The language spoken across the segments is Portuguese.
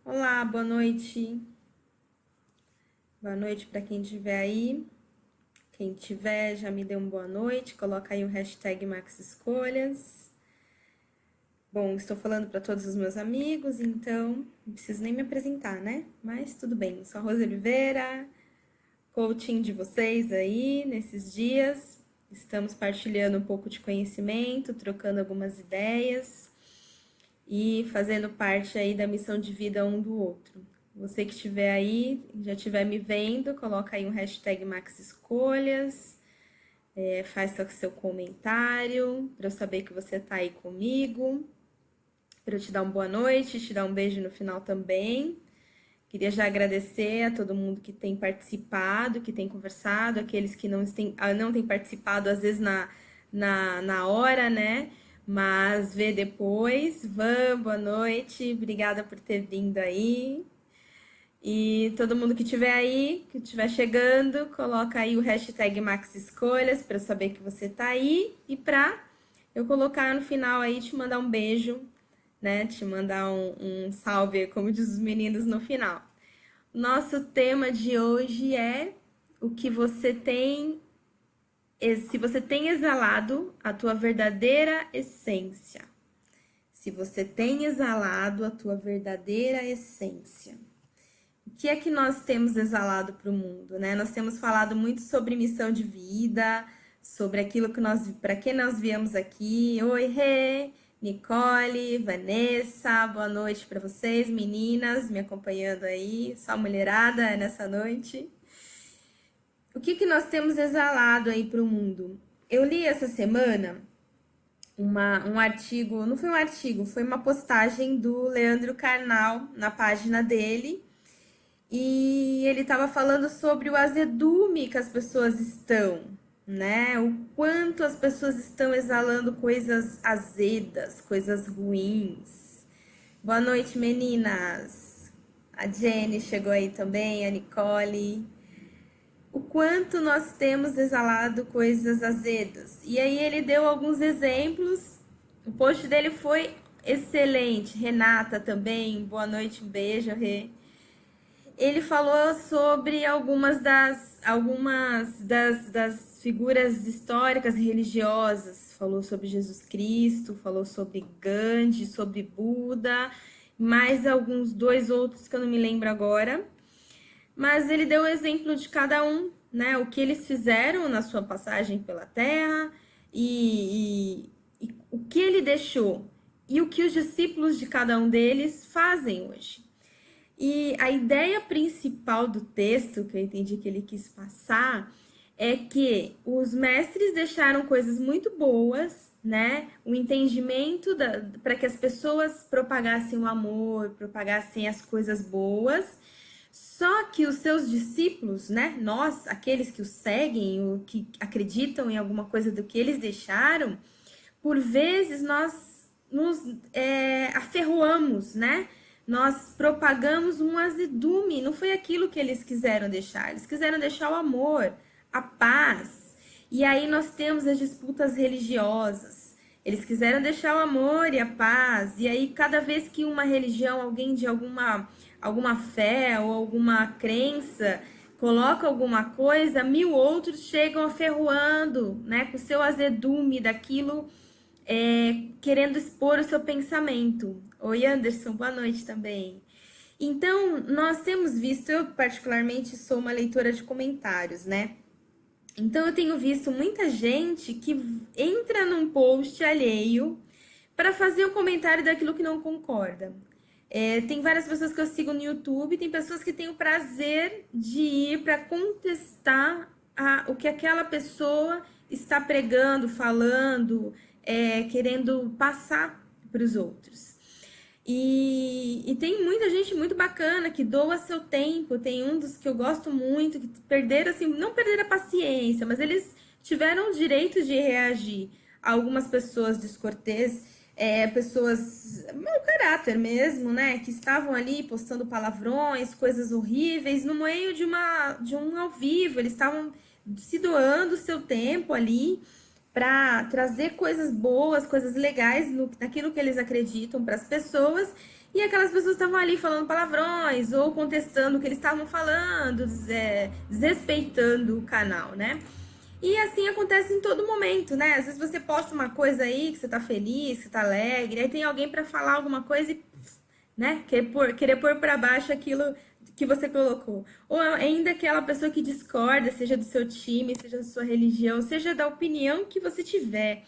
Olá, boa noite. Boa noite para quem estiver aí. Quem tiver, já me dê uma boa noite. Coloca aí o hashtag Max Escolhas. Bom, estou falando para todos os meus amigos, então não preciso nem me apresentar, né? Mas tudo bem. Sou a Rose Oliveira, coaching de vocês aí nesses dias. Estamos partilhando um pouco de conhecimento, trocando algumas ideias e fazendo parte aí da missão de vida um do outro. Você que estiver aí, já estiver me vendo, coloca aí um hashtag Max Escolhas, faz seu comentário para eu saber que você está aí comigo, para eu te dar uma boa noite, te dar um beijo no final também. Queria já agradecer a todo mundo que tem participado, que tem conversado, aqueles que não têm participado, às vezes na hora, né? Mas vê depois. Boa noite, obrigada por ter vindo aí. E todo mundo que estiver aí, que estiver chegando, coloca aí o hashtag Max Escolhas para eu saber que você tá aí e para eu colocar no final aí, te mandar um beijo, né? Te mandar um salve, como diz os meninos no final. Nosso tema de hoje é o que você tem, se você tem exalado a tua verdadeira essência. Se você tem exalado a tua verdadeira essência. O que é que nós temos exalado para o mundo, né? Nós temos falado muito sobre missão de vida, sobre aquilo que para que nós viemos aqui. Oi, Rê, Nicole, Vanessa, boa noite para vocês, meninas, me acompanhando aí, só mulherada nessa noite. O que nós temos exalado aí para o mundo? Eu li essa semana um artigo, não foi um artigo, foi uma postagem do Leandro Carnal na página dele, e ele estava falando sobre o azedume que as pessoas estão, né? O quanto as pessoas estão exalando coisas azedas, coisas ruins. Boa noite, meninas. A Jenny chegou aí também, a Nicole. O quanto nós temos exalado coisas azedas. E aí ele deu alguns exemplos. O post dele foi excelente. Renata também, boa noite, um beijo, Rê. Ele falou sobre algumas das figuras históricas e religiosas. Falou sobre Jesus Cristo, falou sobre Gandhi, sobre Buda, mais dois outros que eu não me lembro agora. Mas ele deu o exemplo de cada um, né? O que eles fizeram na sua passagem pela Terra e o que ele deixou e o que os discípulos de cada um deles fazem hoje. E a ideia principal do texto, que eu entendi que ele quis passar, é que os mestres deixaram coisas muito boas, né? O entendimento para que as pessoas propagassem o amor, propagassem as coisas boas. Só que os seus discípulos, né? Nós, aqueles que o seguem, ou que acreditam em alguma coisa do que eles deixaram, por vezes nós nos aferroamos, né? Nós propagamos um azedume, não foi aquilo que eles quiseram deixar. Eles quiseram deixar o amor, a paz. E aí nós temos as disputas religiosas. Eles quiseram deixar o amor e a paz. E aí cada vez que uma religião, alguém de alguma fé ou alguma crença coloca alguma coisa, 1000 outros chegam aferroando, né, com o seu azedume daquilo, querendo expor o seu pensamento. Oi, Anderson, boa noite também. Então, nós temos visto, eu particularmente sou uma leitora de comentários, né? Então, eu tenho visto muita gente que entra num post alheio para fazer um comentário daquilo que não concorda. Tem várias pessoas que eu sigo no YouTube, tem pessoas que têm o prazer de ir para contestar o que aquela pessoa está pregando, falando, querendo passar para os outros. E tem muita gente muito bacana que doa seu tempo. Tem um dos que eu gosto muito, que perderam, assim, não perderam a paciência, mas eles tiveram o direito de reagir a algumas pessoas descortês, pessoas mau caráter mesmo, né? Que estavam ali postando palavrões, coisas horríveis, no meio de um ao vivo. Eles estavam se doando o seu tempo ali para trazer coisas boas, coisas legais naquilo que eles acreditam para as pessoas. E aquelas pessoas estavam ali falando palavrões ou contestando o que eles estavam falando, desrespeitando o canal, né? E assim acontece em todo momento, né? Às vezes você posta uma coisa aí que você tá feliz, que você tá alegre, aí tem alguém para falar alguma coisa e, né, querer pôr para baixo aquilo que você colocou. Ou ainda aquela pessoa que discorda, seja do seu time, seja da sua religião, seja da opinião que você tiver.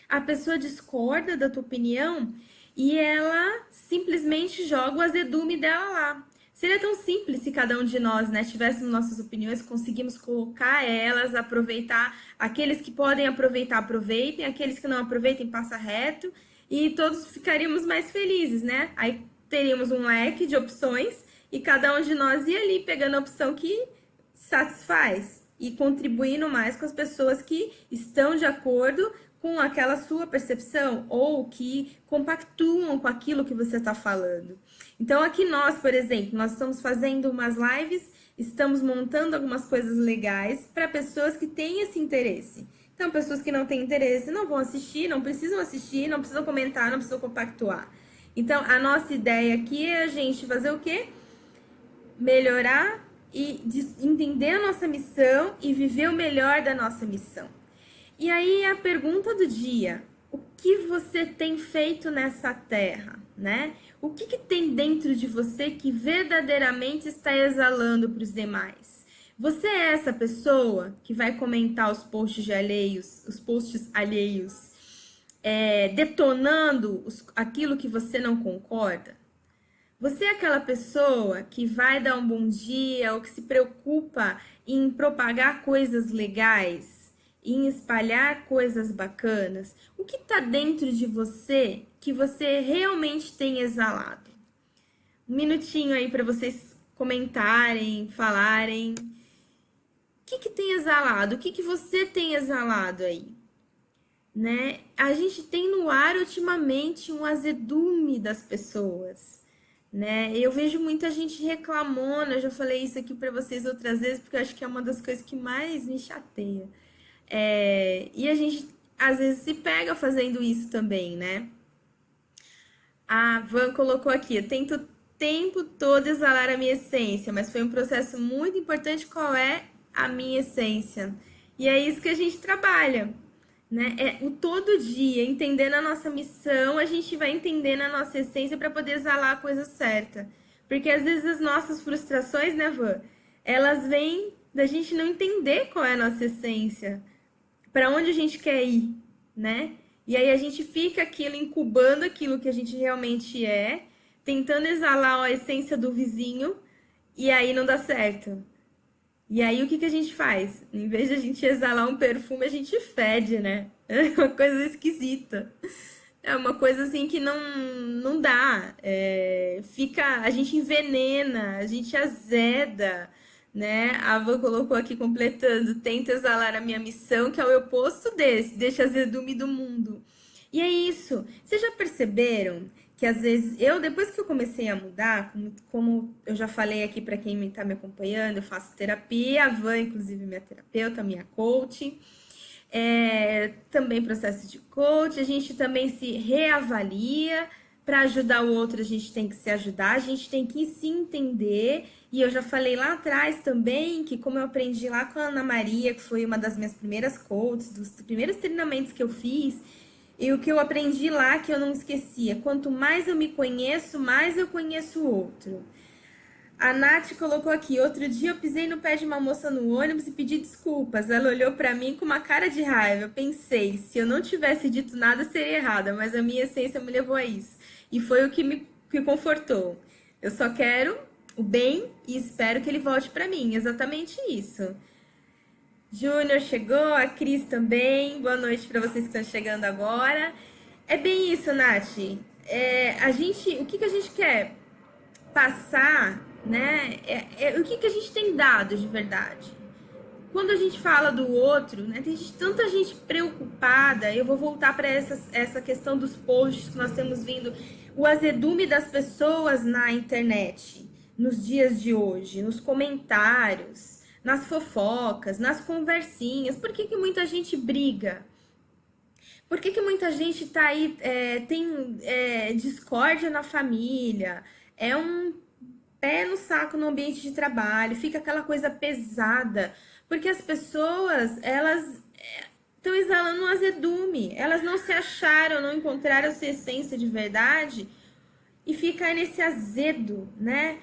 A pessoa discorda da tua opinião e ela simplesmente joga o azedume dela lá. Seria tão simples se cada um de nós, né, tivéssemos nossas opiniões, conseguimos colocar elas, aproveitar. Aqueles que podem aproveitar, aproveitem. Aqueles que não aproveitem, passa reto. E todos ficaríamos mais felizes, né? Aí teríamos um leque de opções e cada um de nós ia ali pegando a opção que satisfaz e contribuindo mais com as pessoas que estão de acordo com aquela sua percepção ou que compactuam com aquilo que você está falando. Então, aqui nós, por exemplo, nós estamos fazendo umas lives, estamos montando algumas coisas legais para pessoas que têm esse interesse. Então, pessoas que não têm interesse não vão assistir, não precisam comentar, não precisam compactuar. Então, a nossa ideia aqui é a gente fazer o quê? Melhorar e entender a nossa missão e viver o melhor da nossa missão. E aí a pergunta do dia: o que você tem feito nessa terra, né? O que tem dentro de você que verdadeiramente está exalando para os demais? Você é essa pessoa que vai comentar os posts alheios, detonando aquilo que você não concorda? Você é aquela pessoa que vai dar um bom dia ou que se preocupa em propagar coisas legais, em espalhar coisas bacanas? O que está dentro de você que você realmente tem exalado? Um minutinho aí para vocês comentarem, falarem. O que tem exalado? O que você tem exalado aí? Né? A gente tem no ar ultimamente um azedume das pessoas. Né? Eu vejo muita gente reclamando, eu já falei isso aqui para vocês outras vezes, porque eu acho que é uma das coisas que mais me chateia. E a gente, às vezes, se pega fazendo isso também, né? A Van colocou aqui: eu tento o tempo todo exalar a minha essência, mas foi um processo muito importante. Qual é a minha essência? E é isso que a gente trabalha. Né? O todo dia, entendendo a nossa missão, a gente vai entendendo a nossa essência para poder exalar a coisa certa. Porque às vezes as nossas frustrações, né, Van? Elas vêm da gente não entender qual é a nossa essência, para onde a gente quer ir, né? E aí a gente fica incubando aquilo que a gente realmente é, tentando exalar a essência do vizinho, e aí não dá certo. E aí, o que a gente faz? Em vez de a gente exalar um perfume, a gente fede, né? É uma coisa esquisita. É uma coisa assim que não dá. A gente envenena, a gente azeda, né? A Ava colocou aqui completando: tento exalar a minha missão, que é o oposto desse azedume do mundo. E é isso. Vocês já perceberam que às vezes depois que eu comecei a mudar, como eu já falei aqui para quem está me acompanhando, eu faço terapia, a Van, inclusive, minha terapeuta, minha coach, também processo de coach, a gente também se reavalia. Para ajudar o outro, a gente tem que se ajudar, a gente tem que se entender. E eu já falei lá atrás também que, como eu aprendi lá com a Ana Maria, que foi uma das minhas primeiras coaches, dos primeiros treinamentos que eu fiz, e o que eu aprendi lá, que eu não esquecia: quanto mais eu me conheço, mais eu conheço o outro. A Nath colocou aqui: outro dia eu pisei no pé de uma moça no ônibus e pedi desculpas. Ela olhou pra mim com uma cara de raiva. Eu pensei, se eu não tivesse dito nada, seria errada, mas a minha essência me levou a isso. E foi o que me confortou. Eu só quero o bem e espero que ele volte pra mim. Exatamente isso. Júnior chegou, a Cris também. Boa noite para vocês que estão chegando agora. É bem isso, Nath. O que a gente quer passar, né? O que a gente tem dado de verdade. Quando a gente fala do outro, né? Tem tanta gente preocupada. Eu vou voltar para essa questão dos posts que nós temos vindo. O azedume das pessoas na internet, nos dias de hoje, nos comentários, nas fofocas, nas conversinhas. Por que muita gente briga? Por que muita gente tá aí, tem discórdia na família, é um pé no saco no ambiente de trabalho, fica aquela coisa pesada, porque as pessoas, elas estão exalando um azedume, elas não se acharam, não encontraram sua essência de verdade e fica nesse azedo, né?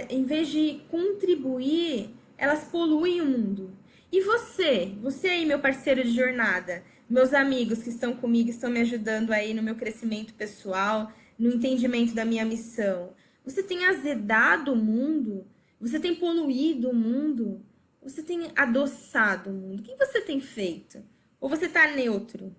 Em vez de contribuir, elas poluem o mundo. E você aí, meu parceiro de jornada, meus amigos que estão comigo, estão me ajudando aí no meu crescimento pessoal, no entendimento da minha missão. Você tem azedado o mundo? Você tem poluído o mundo? Você tem adoçado o mundo? O que você tem feito? Ou você tá neutro?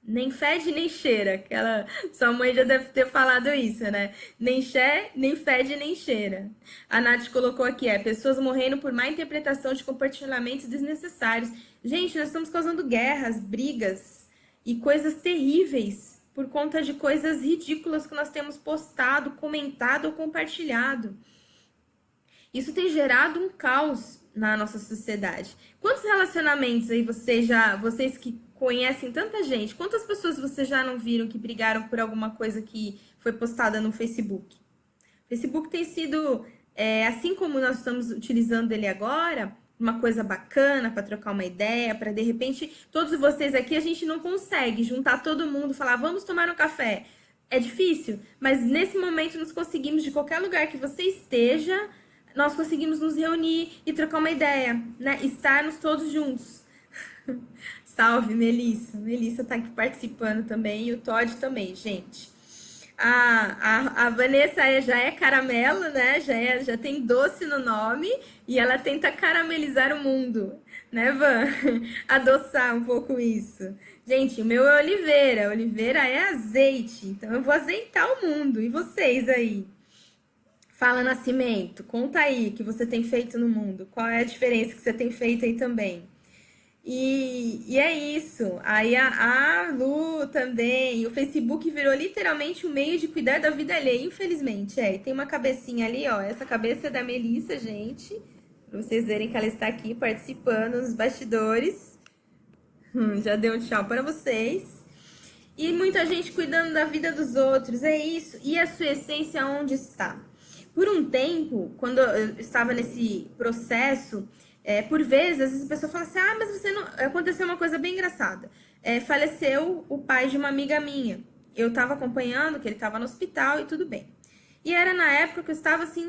Nem fede, nem cheira. Aquela... Sua mãe já deve ter falado isso, né? Nem fede, nem cheira. A Nath colocou aqui, pessoas morrendo por má interpretação de compartilhamentos desnecessários. Gente, nós estamos causando guerras, brigas e coisas terríveis por conta de coisas ridículas que nós temos postado, comentado ou compartilhado. Isso tem gerado um caos na nossa sociedade. Quantos relacionamentos aí vocês que conhecem tanta gente, quantas pessoas vocês já não viram que brigaram por alguma coisa que foi postada no Facebook? O Facebook tem sido, assim como nós estamos utilizando ele agora, uma coisa bacana para trocar uma ideia, para de repente, todos vocês aqui, a gente não consegue juntar todo mundo, falar, vamos tomar um café. É difícil, mas nesse momento nós conseguimos, de qualquer lugar que você esteja, nós conseguimos nos reunir e trocar uma ideia, né? Estarmos todos juntos. Salve, Melissa. Melissa tá aqui participando também e o Todd também, gente. A Vanessa já é caramelo, né? Já tem doce no nome e ela tenta caramelizar o mundo, né, Van? Adoçar um pouco isso. Gente, o meu é oliveira. Oliveira é azeite, então eu vou azeitar o mundo. E vocês aí? Fala, Nascimento, conta aí o que você tem feito no mundo. Qual é a diferença que você tem feito aí também? E é isso. Aí a Lu também. O Facebook virou literalmente um meio de cuidar da vida alheia, infelizmente. E tem uma cabecinha ali, ó. Essa cabeça é da Melissa, gente. Pra vocês verem que ela está aqui participando nos bastidores. Já deu um tchau para vocês. E muita gente cuidando da vida dos outros. É isso. E a sua essência onde está? Por um tempo, quando eu estava nesse processo, por vezes, às vezes a pessoa fala assim, mas você não... Aconteceu uma coisa bem engraçada. Faleceu o pai de uma amiga minha. Eu estava acompanhando, que ele estava no hospital e tudo bem. E era na época que eu estava assim,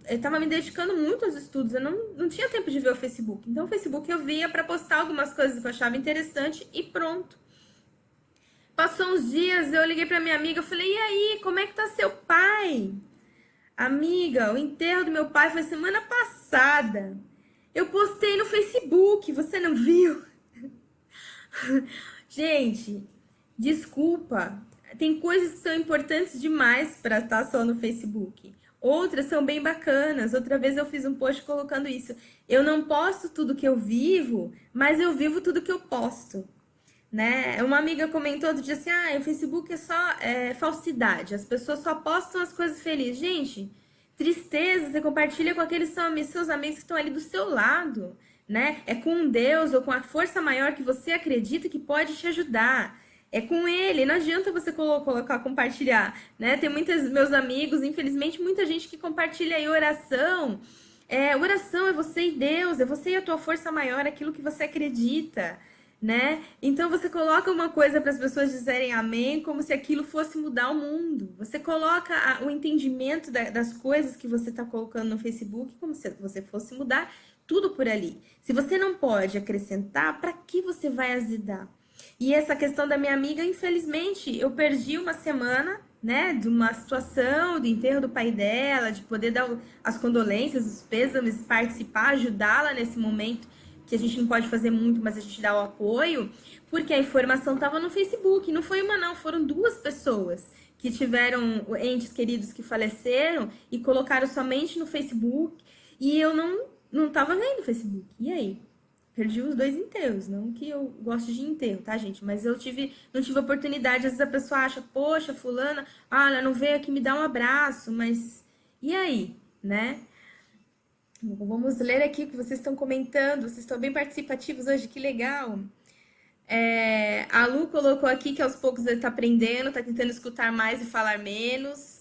eu estava me dedicando muito aos estudos, eu não tinha tempo de ver o Facebook. Então o Facebook eu via para postar algumas coisas que eu achava interessante e pronto. Passou uns dias, eu liguei para minha amiga, eu falei, e aí, como é que tá seu pai? Amiga, o enterro do meu pai foi semana passada. Eu postei no Facebook, você não viu? Gente, desculpa. Tem coisas que são importantes demais para estar só no Facebook. Outras são bem bacanas. Outra vez eu fiz um post colocando isso. Eu não posto tudo que eu vivo, mas eu vivo tudo que eu posto. Né? Uma amiga comentou outro dia assim, o Facebook é só falsidade, as pessoas só postam as coisas felizes. Gente, tristeza você compartilha com aqueles seus amigos que estão ali do seu lado, né? É com Deus ou com a força maior que você acredita que pode te ajudar. É com ele, não adianta você colocar, compartilhar, né? Tem muitos meus amigos, infelizmente, muita gente que compartilha aí oração. Oração é você e Deus, é você e a tua força maior, aquilo que você acredita. Né? Então você coloca uma coisa para as pessoas dizerem amém, como se aquilo fosse mudar o mundo. Você coloca o entendimento das coisas que você está colocando no Facebook como se você fosse mudar tudo por ali. Se você não pode acrescentar, para que você vai azedar? E essa questão da minha amiga, infelizmente, eu perdi uma semana, né, de uma situação, do enterro do pai dela, de poder dar as condolências, os pêsames, participar, ajudá-la nesse momento que a gente não pode fazer muito, mas a gente dá o apoio, porque a informação estava no Facebook. Não foi uma, não, foram 2 pessoas que tiveram entes queridos que faleceram e colocaram somente no Facebook. E eu não estava vendo o Facebook. E aí? Perdi os 2 enterros. Não que eu goste de enterro, tá, gente? Mas eu não tive oportunidade. Às vezes a pessoa acha, poxa, fulana, ela não veio aqui me dar um abraço, mas e aí, né? Vamos ler aqui o que vocês estão comentando. Vocês estão bem participativos hoje, que legal. A Lu colocou aqui que aos poucos ele tá aprendendo, tá tentando escutar mais e falar menos.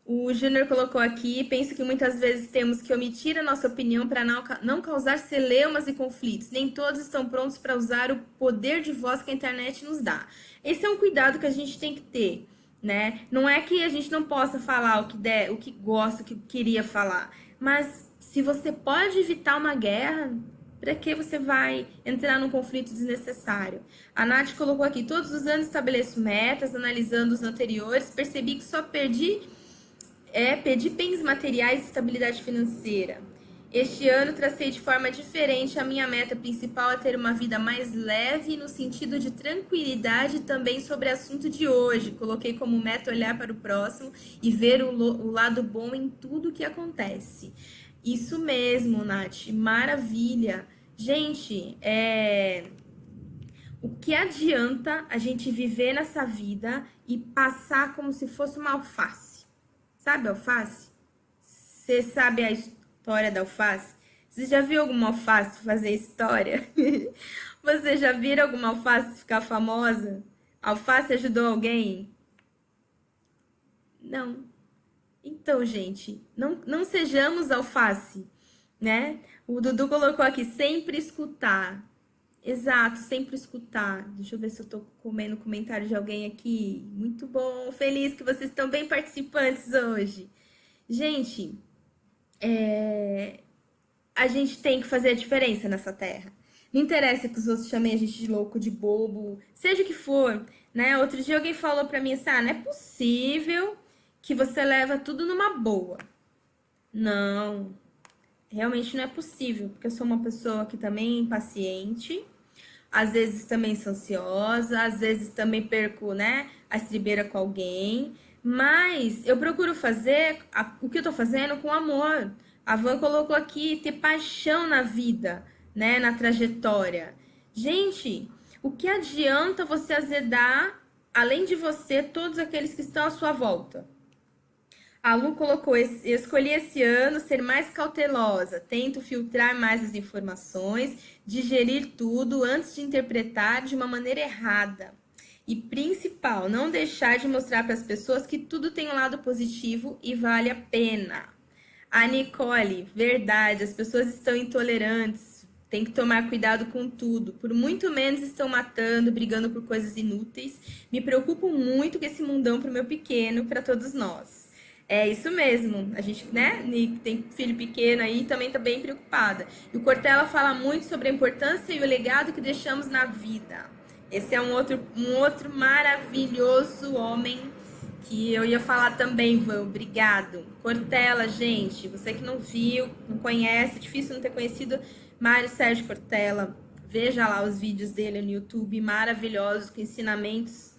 O Júnior colocou aqui, penso que muitas vezes temos que omitir a nossa opinião para não causar celeumas e conflitos. Nem todos estão prontos para usar o poder de voz que a internet nos dá. Esse é um cuidado que a gente tem que ter, né? Não é que a gente não possa falar o que der, o que gosta, o que queria falar. Mas se você pode evitar uma guerra, para que você vai entrar num conflito desnecessário? A Nath colocou aqui, todos os anos estabeleço metas, analisando os anteriores, percebi que só perdi bens materiais e estabilidade financeira. Este ano tracei de forma diferente. A minha meta principal é ter uma vida mais leve no sentido de tranquilidade também sobre o assunto de hoje. Coloquei como meta olhar para o próximo e ver o lado bom em tudo que acontece. Isso mesmo, Nath. Maravilha. Gente, o que adianta a gente viver nessa vida e passar como se fosse uma alface? Sabe alface? Você sabe a história da alface? Você já viu alguma alface fazer história? Você já viu alguma alface ficar famosa? Alface ajudou alguém? Não. Então, gente, não sejamos alface, né? O Dudu colocou aqui, sempre escutar. Exato, sempre escutar. Deixa eu ver se eu tô comendo comentário de alguém aqui. Muito bom, feliz que vocês estão bem participantes hoje. Gente, a gente tem que fazer a diferença nessa terra. Não interessa que os outros chamem a gente de louco, de bobo, seja o que for, né? Outro dia alguém falou pra mim assim, não é possível que você leva tudo numa boa. Não, realmente não é possível, porque eu sou uma pessoa que também é impaciente, às vezes também sou ansiosa, às vezes também perco, né, a estribeira com alguém, mas eu procuro fazer o que eu tô fazendo com amor. A Van colocou aqui, ter paixão na vida, né, na trajetória. Gente, o que adianta você azedar, além de você, todos aqueles que estão à sua volta? A Lu colocou, eu escolhi esse ano ser mais cautelosa, tento filtrar mais as informações, digerir tudo antes de interpretar de uma maneira errada. E principal, não deixar de mostrar para as pessoas que tudo tem um lado positivo e vale a pena. A Nicole, verdade, as pessoas estão intolerantes, tem que tomar cuidado com tudo. Por muito menos estão matando, brigando por coisas inúteis. Me preocupo muito com esse mundão pro meu pequeno, para todos nós. É isso mesmo, a gente, né, tem filho pequeno aí, também tá bem preocupada. E o Cortella fala muito sobre a importância e o legado que deixamos na vida. Esse é um outro maravilhoso homem que eu ia falar também, Van, obrigado. Cortella, gente, você que não viu, não conhece, é difícil não ter conhecido Mário Sérgio Cortella. Veja lá os vídeos dele no YouTube, maravilhosos, com ensinamentos,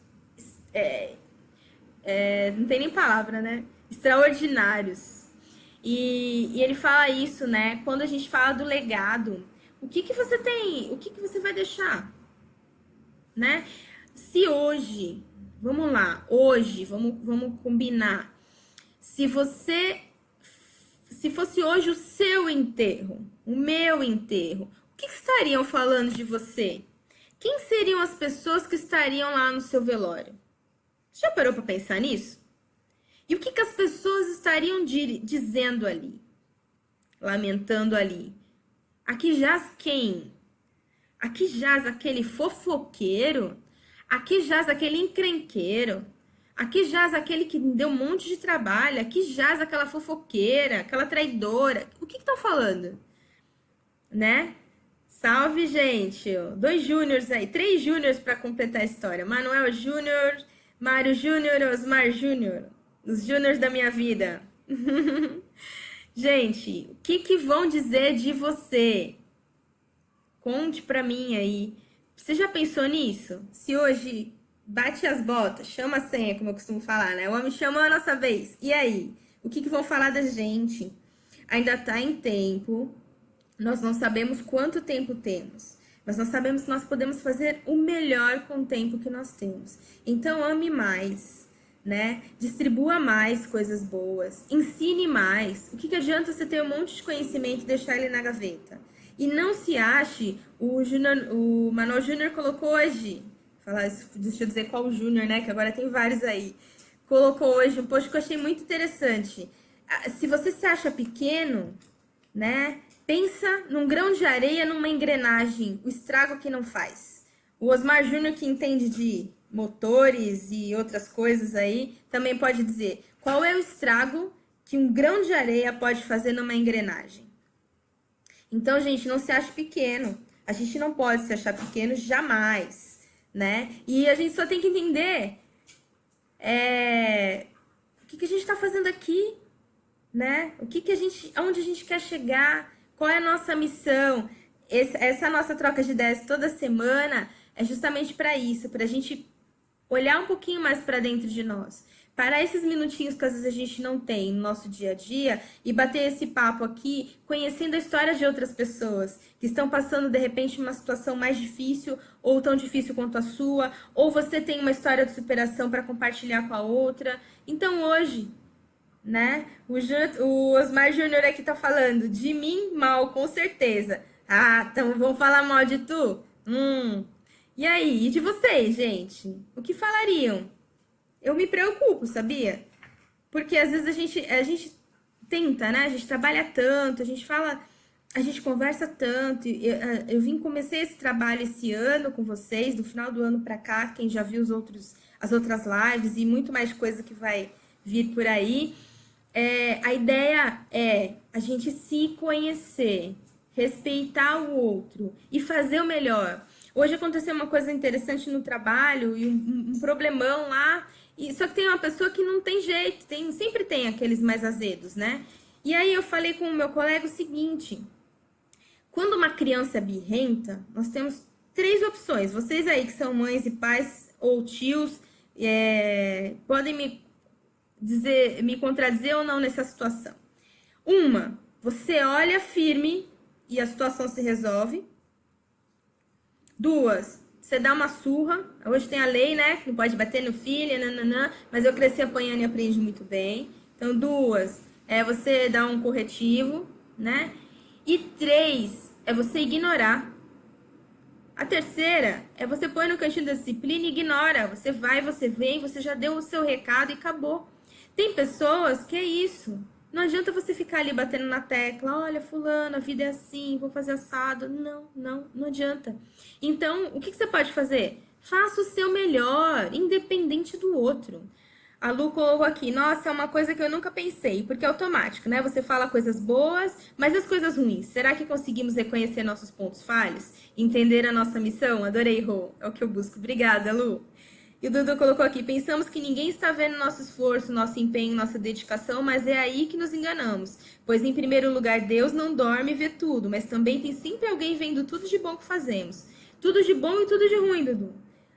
não tem nem palavra, né? Extraordinários. E ele fala isso, né? Quando a gente fala do legado, o que você tem? O que você vai deixar? Né? Se hoje, vamos lá, hoje, vamos combinar. Se fosse hoje o seu enterro, o meu enterro, o que estariam falando de você? Quem seriam as pessoas que estariam lá no seu velório? Você já parou para pensar nisso? E o que as pessoas estariam dizendo ali? Lamentando ali? Aqui jaz quem? Aqui jaz aquele fofoqueiro? Aqui jaz aquele encrenqueiro? Aqui jaz aquele que deu um monte de trabalho? Aqui jaz aquela fofoqueira, aquela traidora? O que estão falando? Né? Salve, gente! 2 júniors aí, 3 júniors para completar a história. Manuel Júnior, Mário Júnior, Osmar Júnior. Os júniors da minha vida. Gente, o que vão dizer de você? Conte pra mim aí. Você já pensou nisso? Se hoje bate as botas, chama a senha, como eu costumo falar, né? O homem chamou a nossa vez. E aí? O que vão falar da gente? Ainda tá em tempo. Nós não sabemos quanto tempo temos. Mas nós sabemos que nós podemos fazer o melhor com o tempo que nós temos. Então, ame mais. Né? Distribua mais coisas boas, ensine mais. O que adianta você ter um monte de conhecimento e deixar ele na gaveta? E não se ache, o Manuel Júnior colocou hoje, deixa eu dizer qual o Júnior, né, que agora tem vários aí, colocou hoje um post que eu achei muito interessante. Se você se acha pequeno, né, pensa num grão de areia, numa engrenagem, o estrago que não faz. O Osmar Júnior, que entende de motores e outras coisas aí, também pode dizer qual é o estrago que um grão de areia pode fazer numa engrenagem. Então, gente, não se ache pequeno. A gente não pode se achar pequeno jamais, né? E a gente só tem que entender o que a gente está fazendo aqui, né? Aonde a gente quer chegar, qual é a nossa missão. Essa nossa troca de ideias toda semana é justamente para isso, para a gente olhar um pouquinho mais para dentro de nós. Parar esses minutinhos que às vezes a gente não tem no nosso dia a dia e bater esse papo aqui, conhecendo a história de outras pessoas que estão passando, de repente, uma situação mais difícil ou tão difícil quanto a sua, ou você tem uma história de superação para compartilhar com a outra. Então, hoje, né, o Osmar Júnior aqui tá falando de mim mal, com certeza. Ah, então vão falar mal de tu? E aí, e de vocês, gente? O que falariam? Eu me preocupo, sabia? Porque às vezes a gente tenta, né? A gente trabalha tanto, a gente fala, a gente conversa tanto. Comecei esse trabalho esse ano com vocês, do final do ano pra cá, quem já viu as outras lives e muito mais coisa que vai vir por aí. A ideia é a gente se conhecer, respeitar o outro e fazer o melhor. Hoje aconteceu uma coisa interessante no trabalho e um problemão lá. Só que tem uma pessoa que não tem jeito, sempre tem aqueles mais azedos, né? E aí eu falei com o meu colega o seguinte: quando uma criança é birrenta, nós temos 3 opções. Vocês aí que são mães e pais ou tios, podem me contradizer ou não nessa situação. Uma, você olha firme e a situação se resolve. 2, você dá uma surra. Hoje tem a lei, né? Que não pode bater no filho, nananã, mas eu cresci apanhando e aprendi muito bem. Então, 2, é você dar um corretivo, né? E 3, é você ignorar. A terceira é você põe no cantinho da disciplina e ignora. Você vai, você vem, você já deu o seu recado e acabou. Tem pessoas que é isso. Não adianta você ficar ali batendo na tecla. Olha, fulano, a vida é assim, vou fazer assado. Não adianta. Então, o que você pode fazer? Faça o seu melhor, independente do outro. A Lu colocou aqui, nossa, é uma coisa que eu nunca pensei, porque é automático, né? Você fala coisas boas, mas as coisas ruins. Será que conseguimos reconhecer nossos pontos falhos? Entender a nossa missão? Adorei, Rô. É o que eu busco. Obrigada, Lu. E o Dudu colocou aqui, pensamos que ninguém está vendo nosso esforço, nosso empenho, nossa dedicação, mas é aí que nos enganamos. Pois, em primeiro lugar, Deus não dorme e vê tudo, mas também tem sempre alguém vendo tudo de bom que fazemos. Tudo de bom e tudo de ruim, Dudu.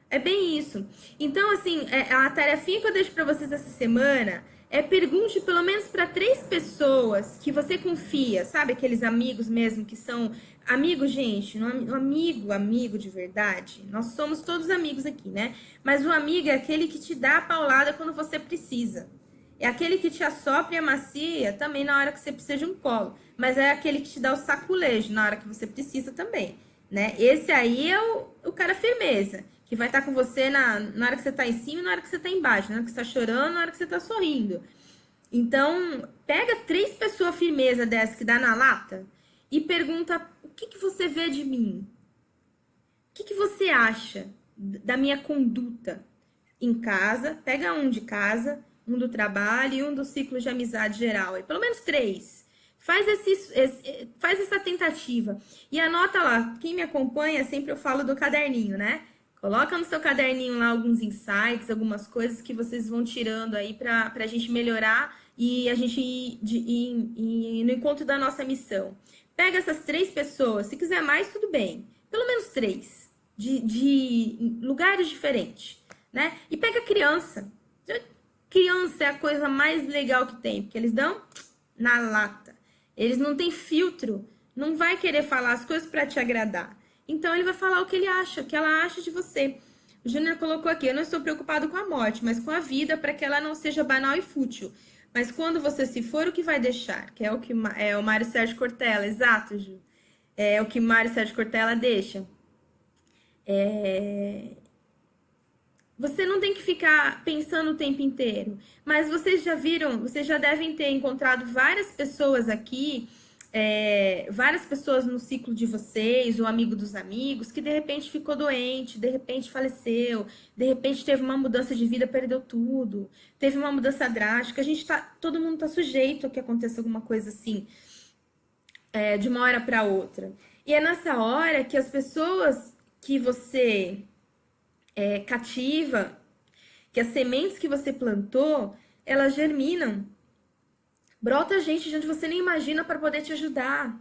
É bem isso. Então, assim, a tarefinha que eu deixo para vocês essa semana pergunte pelo menos para 3 pessoas que você confia, sabe? Aqueles amigos mesmo que são... Amigo, gente, amigo de verdade, nós somos todos amigos aqui, né? Mas o amigo é aquele que te dá a paulada quando você precisa. É aquele que te assopra e amacia também na hora que você precisa de um colo. Mas é aquele que te dá o saculejo na hora que você precisa também, né? Esse aí é o cara firmeza, que vai estar com você na hora que você tá em cima e na hora que você tá embaixo, na hora que você tá chorando, na hora que você tá sorrindo. Então, pega 3 pessoas firmeza dessa que dá na lata e pergunta: o que você vê de mim? O que você acha da minha conduta em casa? Pega um de casa, um do trabalho e um do ciclo de amizade geral. Pelo menos 3. Faz essa tentativa. E anota lá. Quem me acompanha, sempre eu falo do caderninho, né? Coloca no seu caderninho lá alguns insights, algumas coisas que vocês vão tirando aí pra gente melhorar e a gente ir no encontro da nossa missão. Pega essas 3 pessoas, se quiser mais, tudo bem. Pelo menos 3, de lugares diferentes, né? E pega criança. Criança é a coisa mais legal que tem, porque eles dão na lata. Eles não têm filtro, não vai querer falar as coisas para te agradar. Então, ele vai falar o que ele acha, o que ela acha de você. O Júnior colocou aqui, eu não estou preocupado com a morte, mas com a vida, para que ela não seja banal e fútil. Mas quando você se for, o que vai deixar? Que é o Mário Sérgio Cortella, exato, Ju. É o que Mário Sérgio Cortella deixa. Você não tem que ficar pensando o tempo inteiro. Mas vocês já viram, vocês já devem ter encontrado várias pessoas aqui, várias pessoas no ciclo de vocês, o amigo dos amigos, que de repente ficou doente, de repente faleceu, de repente teve uma mudança de vida, perdeu tudo, teve uma mudança drástica. Todo mundo tá sujeito a que aconteça alguma coisa assim, de uma hora para outra. E é nessa hora que as pessoas que você cativa, que as sementes que você plantou, elas germinam. Brota gente de onde você nem imagina para poder te ajudar.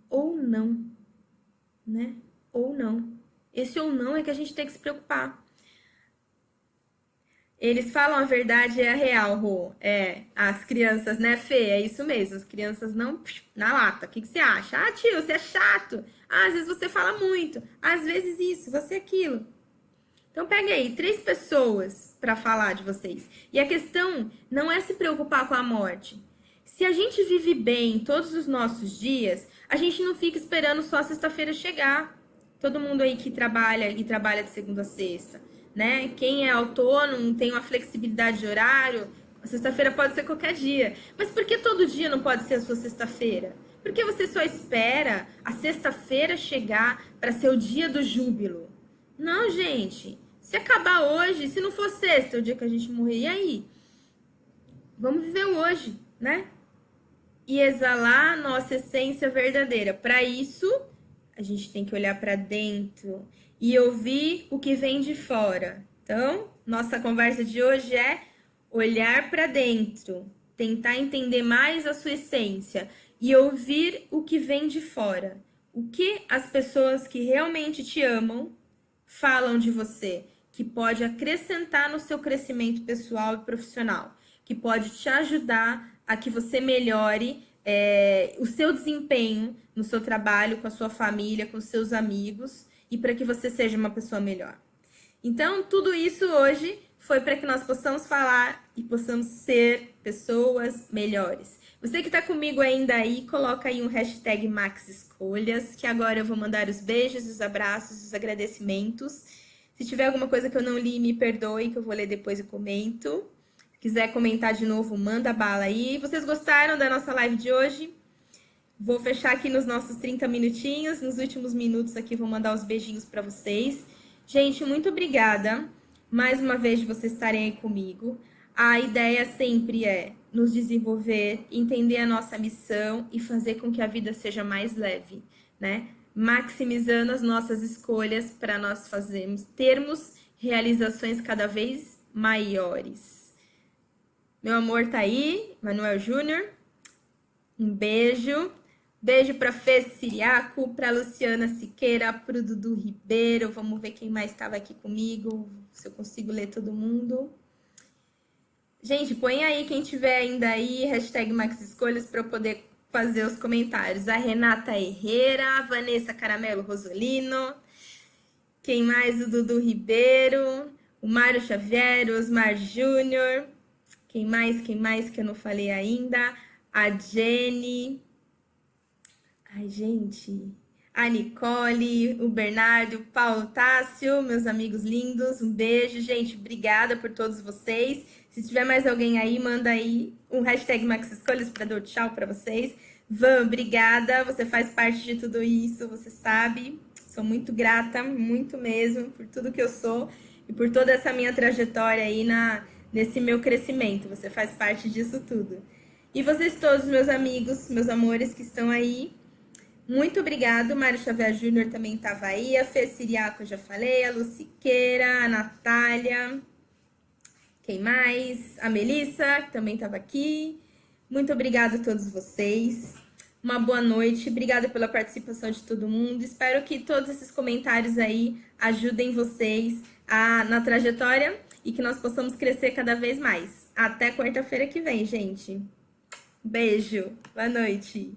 Ou não, né? Ou não. Esse ou não é que a gente tem que se preocupar. Eles falam a verdade, é a real, Rô. As crianças, né, Fê? É isso mesmo, as crianças não na lata. O que você acha? Ah, tio, você é chato. Ah, às vezes você fala muito. Às vezes isso, você aquilo. Então pega aí 3 pessoas para falar de vocês. E a questão não é se preocupar com a morte. Se a gente vive bem todos os nossos dias, a gente não fica esperando só a sexta-feira chegar. Todo mundo aí que trabalha e trabalha de segunda a sexta, né? Quem é autônomo, tem uma flexibilidade de horário, a sexta-feira pode ser qualquer dia. Mas por que todo dia não pode ser a sua sexta-feira? Por que você só espera a sexta-feira chegar para ser o dia do júbilo? Não, gente. Se acabar hoje, se não for sexta, o dia que a gente morrer, e aí? Vamos viver o hoje, né? E exalar a nossa essência verdadeira. Para isso, a gente tem que olhar para dentro e ouvir o que vem de fora. Então, nossa conversa de hoje é olhar para dentro, tentar entender mais a sua essência e ouvir o que vem de fora. O que as pessoas que realmente te amam falam de você, que pode acrescentar no seu crescimento pessoal e profissional, que pode te ajudar a que você melhore o seu desempenho no seu trabalho, com a sua família, com os seus amigos e para que você seja uma pessoa melhor. Então, tudo isso hoje foi para que nós possamos falar e possamos ser pessoas melhores. Você que está comigo ainda aí, coloca aí um hashtag Max Escolhas, que agora eu vou mandar os beijos, os abraços, os agradecimentos. Se tiver alguma coisa que eu não li, me perdoe, que eu vou ler depois e comento. Se quiser comentar de novo, manda bala aí. Vocês gostaram da nossa live de hoje? Vou fechar aqui nos nossos 30 minutinhos. Nos últimos minutos aqui, vou mandar os beijinhos para vocês. Gente, muito obrigada mais uma vez de vocês estarem aí comigo. A ideia sempre é nos desenvolver, entender a nossa missão e fazer com que a vida seja mais leve, né? Maximizando as nossas escolhas para nós termos realizações cada vez maiores. Meu amor tá aí, Manuel Júnior. Um beijo. Beijo para Fê Siriaco, para Luciana Siqueira, para o Dudu Ribeiro. Vamos ver quem mais estava aqui comigo, se eu consigo ler todo mundo. Gente, põe aí quem tiver ainda aí, hashtag Max Escolhas, para eu poder fazer os comentários. A Renata Herrera, a Vanessa Caramelo Rosolino, quem mais? O Dudu Ribeiro, o Mário Xavier, o Osmar Júnior, quem mais que eu não falei ainda? A Jenny, ai gente, a Nicole, o Bernardo, o Paulo Tássio, meus amigos lindos, um beijo, gente, obrigada por todos vocês. Se tiver mais alguém aí, manda aí um hashtag Max Escolhas para dar tchau para vocês. Van, obrigada, você faz parte de tudo isso, você sabe. Sou muito grata, muito mesmo, por tudo que eu sou e por toda essa minha trajetória aí nesse meu crescimento. Você faz parte disso tudo. E vocês todos, meus amigos, meus amores que estão aí, muito obrigado. Mário Xavier Júnior também estava aí, a Fê Siriaco eu já falei, a Luciqueira, a Natália... Quem mais? A Melissa, que também estava aqui. Muito obrigada a todos vocês. Uma boa noite. Obrigada pela participação de todo mundo. Espero que todos esses comentários aí ajudem vocês na trajetória e que nós possamos crescer cada vez mais. Até quarta-feira que vem, gente. Beijo. Boa noite.